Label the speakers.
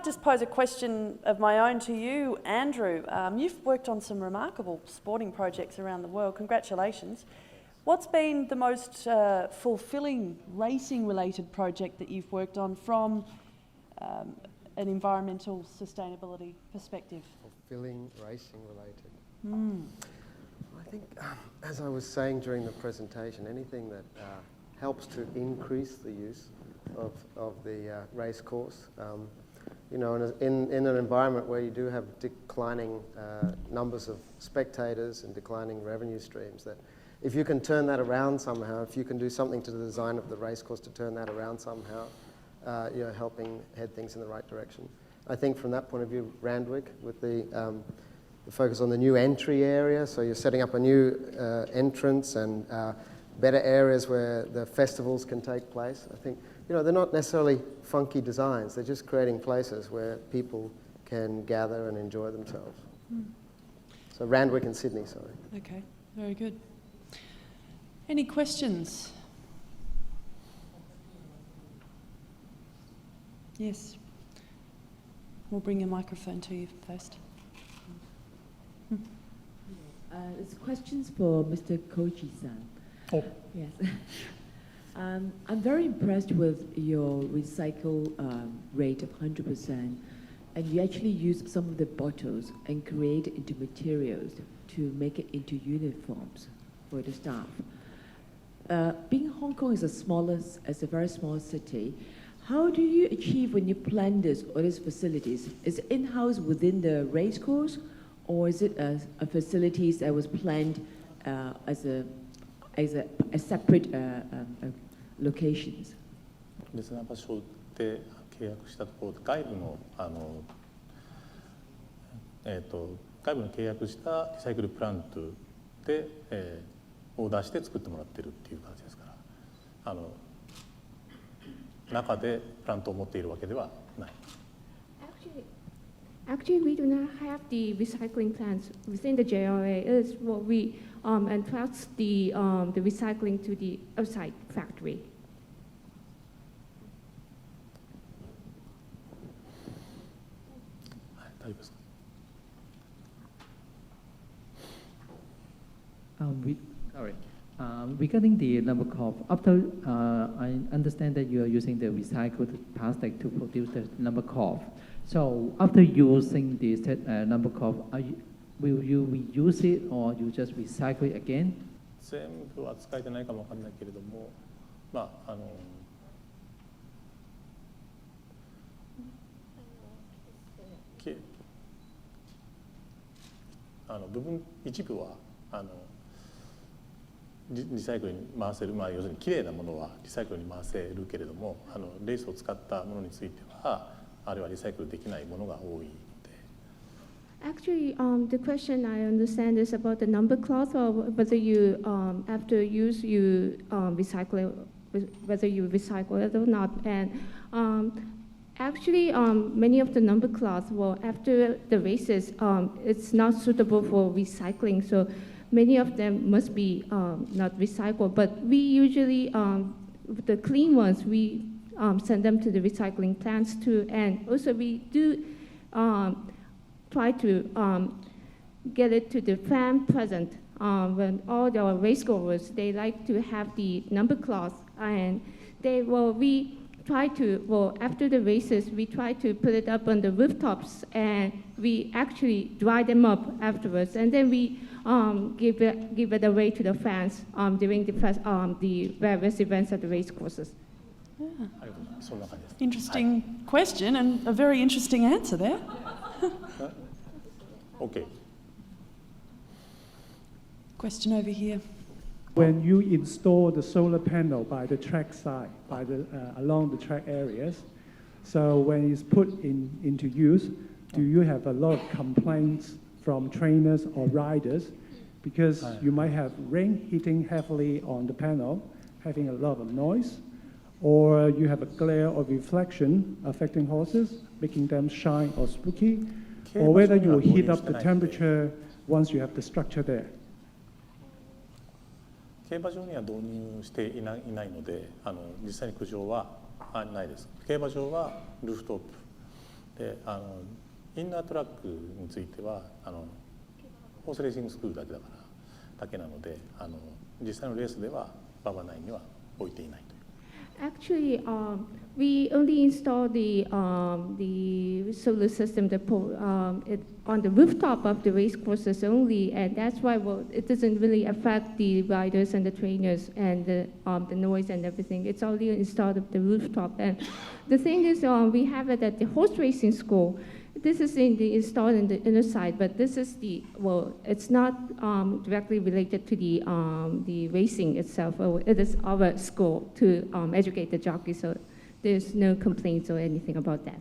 Speaker 1: might just pose a question of my own to you, Andrew. You've worked on some remarkable sporting projects around the world. Congratulations. What's been the most fulfilling racing-related project that you've worked on from an environmental sustainability perspective?
Speaker 2: Fulfilling racing-related. I think, as I was saying during the presentation, anything that helps to increase the use of the race course. You know, in an environment where you do have declining numbers of spectators and declining revenue streams, that if you can turn that around somehow, if you can do something to the design of the race course to turn that around somehow, you're helping head things in the right direction. I think from that point of view, Randwick, with the focus on the new entry area, so you're setting up a new entrance and better areas where the festivals can take place. I think, you know, they're not necessarily funky designs, they're just creating places where people can gather and enjoy themselves. So Randwick and Sydney, sorry.
Speaker 1: Okay, very good. Any questions? Yes. We'll bring a microphone to you first.
Speaker 3: It's questions for Mr. Koji-san.
Speaker 4: Oh.
Speaker 3: Yes. I'm very impressed with your recycle rate of 100%, and you actually use some of the bottles and create it into materials to make it into uniforms for the staff. Being Hong Kong is a very small city, how do you achieve when you plan all these facilities? Is it in-house within the race course, or is it a facilities that was planned as a separate locations?
Speaker 4: 別な場所で契約したところで外部の契約したリサイクルプラントで、オーダーして作ってもらってるっていう感じですから、中でプラントを持っているわけではない。
Speaker 5: Actually, we do not have the recycling plants within the JRA. It's what we entrust the recycling to the outside factory.
Speaker 6: Regarding the number curve, after I understand that you are using the recycled plastic to produce the number curve. So after using this number curve, will you reuse it or you just recycle it again?
Speaker 4: 全部は使えてないかもわかんないけれども、まあ一部はリサイクルに回せる、まあ、要するにきれいなものはリサイクルに回せるけれども、レースを使ったものについてはあれはリサイクルできないものが多いので。
Speaker 5: Actually, the question I understand is about the number cloth, or whether you, after use, you recycle it, whether you recycle it or not. And actually, many of the number cloths, well, after the races, it's not suitable for recycling. So many of them must be not recycled. But we usually, the clean ones, we send them to the recycling plants too. And also we do try to get it to the fan present. When all the race goers, they like to have the number cloth, and we try to, after the races, we try to put it up on the rooftops, and we actually dry them up afterwards, and then we give it away to the fans during the various events at the race courses.
Speaker 1: Yeah. Interesting question and a very interesting answer there.
Speaker 4: Okay.
Speaker 1: Question over here.
Speaker 7: When you install the solar panel by the track side, along the track areas, so when it's put into use, do you have a lot of complaints from trainers or riders? Because you might have rain hitting heavily on the panel, having a lot of noise, or you have a glare or reflection affecting horses, making them shine or spooky, or whether you will heat up the temperature once you have the structure there.
Speaker 4: 競馬場には導入していないので、実際に苦情はないです。競馬場はルーフトップでインナートラックについてはホースレーシングスクールだけなので実際のレースでは馬場内には置いていないという。
Speaker 5: Actually, we only install the solar system on the rooftop of the race courses only, and that's why it doesn't really affect the riders and the trainers and the noise and everything. It's only installed at the rooftop. And the thing is, we have it at the horse racing school. This is installed in the inner side, but this is it's not directly related to the racing itself. It is our school to educate the jockeys, so there's no complaints or anything about that.